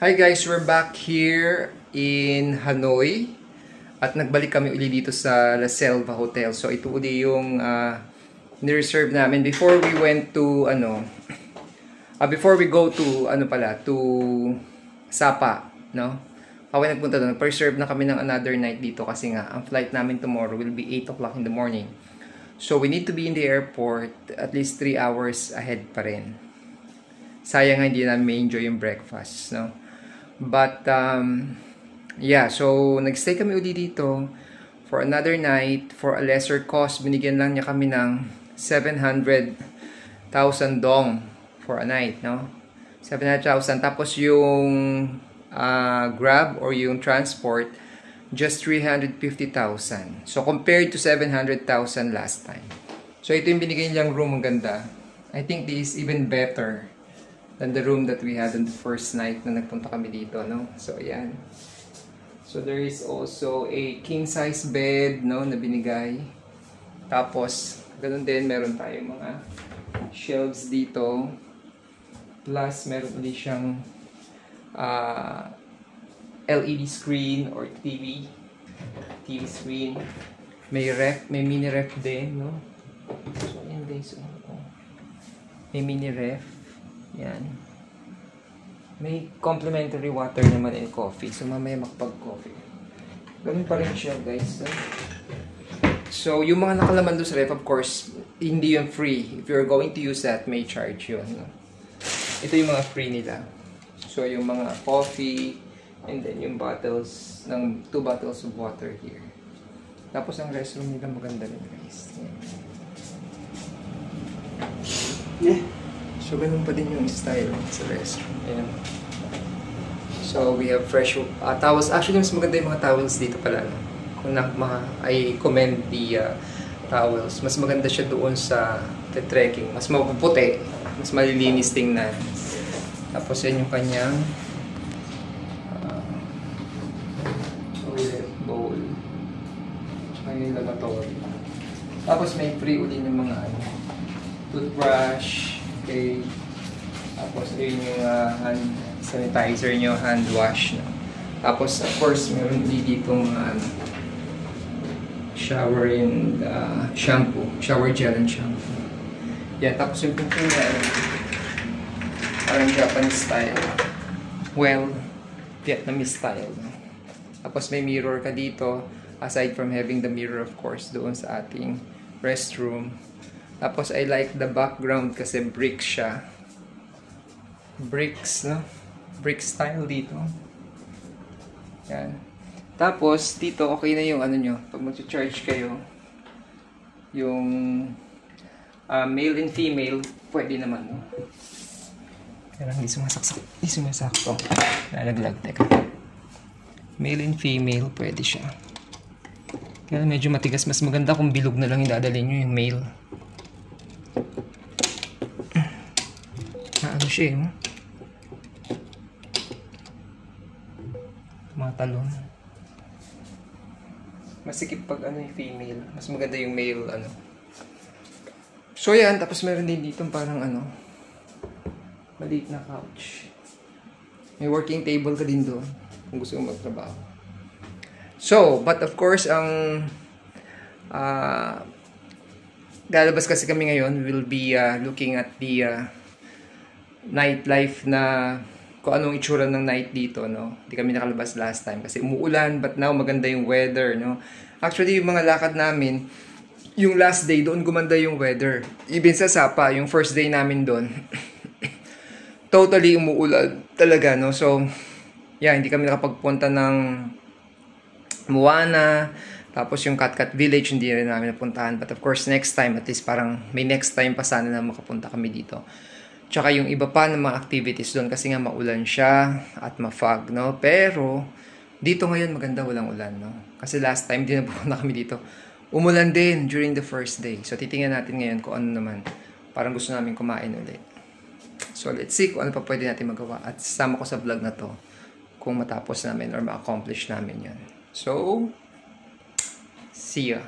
Hi guys, we're back here in Hanoi at nagbalik kami uli dito sa La Selva Hotel. So ito uli yung ni-reserve namin before we went to before we go to to Sapa, no? Kami nagpunta doon, nag-reserve na kami ng another night dito kasi nga ang flight namin tomorrow will be 8 o'clock in the morning. So we need to be in the airport at least 3 hours ahead pa rin. Sayang nga hindi namin ma-enjoy yung breakfast, no? But, yeah, so nagstay kami uli dito for another night for a lesser cost. Binigyan lang niya kami ng 700,000 dong for a night, no? 700,000. Tapos yung Grab or yung transport, just 350,000. So, compared to 700,000 last time. So, ito yung binigay niyang room. Ang ganda. I think this is even better than the room that we had on the first night na nagpunta kami dito, no? So, ayan. So, there is also a king-size bed, no, na binigay. Tapos, ganun din, meron tayong mga shelves dito. Plus, meron ulit siyang LED screen or TV screen. May ref, may mini ref din, no? So, ayan guys. May mini ref. Yan. May complimentary water naman and coffee. So, mamaya makapag-coffee. Ganun pa rin siya, guys. So, yung mga nakalaman doon sa ref, of course, hindi yun free. If you're going to use that, may charge yun. No? Ito yung mga free nila. So, yung mga coffee, and then yung bottles, 2 bottles of water here. Tapos, ang restroom nila maganda rin, guys. Yeah. So, ganun pa din yung style sa restroom. Ayan. So, we have fresh towels. Actually, mas maganda yung mga towels dito pala. No? Kung I commend the towels. Mas maganda siya doon sa trekking. Mas mapuputi. Mas malilinis tingnan. Tapos, yan yung kanyang toilet bowl. Tsaka yung lavatory. Tapos, may free uli ng mga toothbrush. Okay. Tapos, yun yung hand sanitizer nyo, hand wash. No? Tapos, of course, meron dito shower and shampoo. Shower gel and shampoo. Yan. Tapos, yung pintura, parang Japanese style. Well, Vietnamese style. No? Tapos, may mirror ka dito. Aside from having the mirror, of course, doon sa ating restroom. Tapos, I like the background kasi bricks siya. Bricks, no? Brick style dito. Yan. Tapos, dito, okay na yung nyo. Pag mag-charge kayo, yung male and female, pwede naman, no? Kaya lang, hindi sumasaksak. Hindi sumasakto. Nalaglag, teka. Male and female, pwede siya. Kaya medyo matigas. Mas maganda kung bilog na lang yung dadalhin nyo yung male. Ano siya eh. Mga talon. Masikip pag yung female. Mas maganda yung male So yan, tapos meron din dito parang maliit na couch. May working table ka din doon kung gusto mong magtrabaho. So, but of course, ang lalabas kasi kami ngayon, we will be looking at the nightlife na kung anong itsura ng night dito, no? Hindi kami nakalabas last time kasi umuulan, but now maganda yung weather, no? Actually, yung mga lakad namin, yung last day doon gumanda yung weather. Even sa Sapa, yung first day namin doon, totally umuulan talaga, no? So, yeah, hindi kami nakapagpunta ng Moana, tapos yung Katkat Village, hindi rin namin napuntahan. But of course, next time, at least parang may next time pa sana na makapunta kami dito. Tsaka yung iba pa ng mga activities doon kasi nga maulan siya at ma-fog, no? Pero, dito ngayon maganda walang ulan, no? Kasi last time din na kami dito. Umulan din during the first day. So, titingnan natin ngayon kung ano naman. Parang gusto namin kumain ulit. So, let's see kung ano pa pwede natin magawa. At sama ko sa vlog na to kung matapos namin or ma-accomplish namin yan. So, see ya.